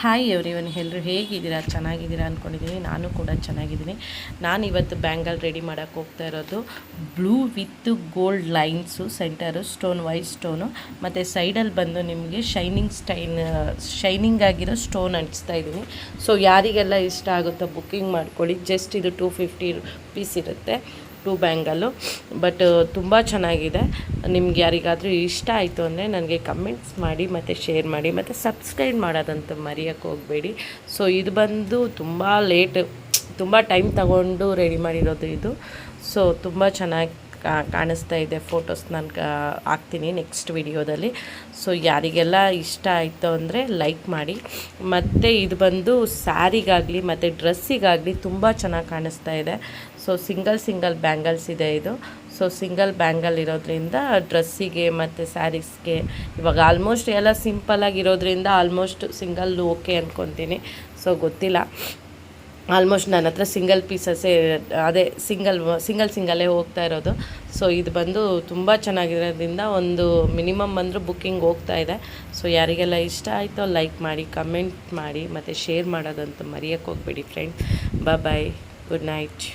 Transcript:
Hi everyone, ಎಲ್ಲರೂ ಹೇಗಿದ್ದೀರಾ? ಚೆನ್ನಾಗಿದ್ದೀರಾ ಅಂದ್ಕೊಂಡಿದ್ದೀನಿ. ನಾನು ಕೂಡ ಚೆನ್ನಾಗಿದ್ದೀನಿ. ನಾನು ಇವತ್ತು ಬ್ಯಾಂಗಲ್ ರೆಡಿ ಮಾಡೋಕ್ಕೆ ಹೋಗ್ತಾ ಇರೋದು blue with gold lines, centre stone, white stone, ಮತ್ತು ಸೈಡಲ್ಲಿ ಬಂದು ನಿಮಗೆ ಶೈನಿಂಗ್ ಆಗಿರೋ ಸ್ಟೋನ್ ಅಂಟಿಸ್ತಾ ಇದ್ದೀನಿ. ಸೊ ಯಾರಿಗೆಲ್ಲ ಇಷ್ಟ ಆಗುತ್ತೋ ಬುಕ್ಕಿಂಗ್ ಮಾಡ್ಕೊಳ್ಳಿ. ಜಸ್ಟ್ ಇದು 250 ರೂಪೀಸ್ ಇರುತ್ತೆ, 2 ಬ್ಯಾಂಗಲ್ಲು. ಬಟ್ ತುಂಬ ಚೆನ್ನಾಗಿದೆ. ನಿಮ್ಗೆ ಯಾರಿಗಾದರೂ ಇಷ್ಟ ಆಯಿತು ಅಂದರೆ ನನಗೆ ಕಮೆಂಟ್ಸ್ ಮಾಡಿ ಮತ್ತು ಶೇರ್ ಮಾಡಿ ಮತ್ತು ಸಬ್ಸ್ಕ್ರೈಬ್ ಮಾಡೋದಂತ ಮರೆಯೋಕ್ಕೆ ಹೋಗಬೇಡಿ. ಸೊ ಇದು ಬಂದು ತುಂಬ ಟೈಮ್ ತಗೊಂಡು ರೆಡಿ ಮಾಡಿರೋದು ಇದು. ಸೊ ತುಂಬ ಚೆನ್ನಾಗಿ ಕಾಣಿಸ್ತಾ ಇದೆ. ಫೋಟೋಸ್ ನಾನು ಹಾಕ್ತೀನಿ ನೆಕ್ಸ್ಟ್ ವಿಡಿಯೋದಲ್ಲಿ. ಸೊ ಯಾರಿಗೆಲ್ಲ ಇಷ್ಟ ಆಯಿತು ಅಂದರೆ ಲೈಕ್ ಮಾಡಿ. ಮತ್ತು ಇದು ಬಂದು ಸ್ಯಾರಿಗಾಗಲಿ ಮತ್ತು ಡ್ರೆಸ್ಸಿಗಾಗಲಿ ತುಂಬ ಚೆನ್ನಾಗಿ ಕಾಣಿಸ್ತಾ ಇದೆ. ಸೊ ಸಿಂಗಲ್ ಬ್ಯಾಂಗಲ್ಸ್ ಇದೆ ಇದು. ಸೊ ಸಿಂಗಲ್ ಬ್ಯಾಂಗಲ್ ಇರೋದ್ರಿಂದ ಡ್ರೆಸ್ಸಿಗೆ ಮತ್ತು ಸ್ಯಾರೀಸ್ಗೆ ಇವಾಗ ಆಲ್ಮೋಸ್ಟ್ ಎಲ್ಲ ಸಿಂಪಲ್ಲಾಗಿರೋದ್ರಿಂದ ಆಲ್ಮೋಸ್ಟ್ ಸಿಂಗಲ್ ಓಕೆ ಅಂದ್ಕೊತೀನಿ. ಸೊ ಗೊತ್ತಿಲ್ಲ, ಆಲ್ಮೋಸ್ಟ್ ನನ್ನ ಹತ್ರ ಸಿಂಗಲ್ ಪೀಸಸ್ಸೇ, ಅದೇ ಸಿಂಗಲ್ಲೇ ಹೋಗ್ತಾ ಇರೋದು. ಸೊ ಇದು ಬಂದು ತುಂಬ ಚೆನ್ನಾಗಿರೋದ್ರಿಂದ ಒಂದು ಮಿನಿಮಮ್ ಅಂದರೂ ಬುಕ್ಕಿಂಗ್ ಹೋಗ್ತಾ ಇದೆ. ಸೊ ಯಾರಿಗೆಲ್ಲ ಇಷ್ಟ ಆಯಿತೋ ಲೈಕ್ ಮಾಡಿ, ಕಮೆಂಟ್ ಮಾಡಿ ಮತ್ತು ಶೇರ್ ಮಾಡೋದಂತೂ ಮರೆಯೋಕ್ಕೆ ಹೋಗಬೇಡಿ ಫ್ರೆಂಡ್. ಬಾಯ್, ಗುಡ್ ನೈಟ್.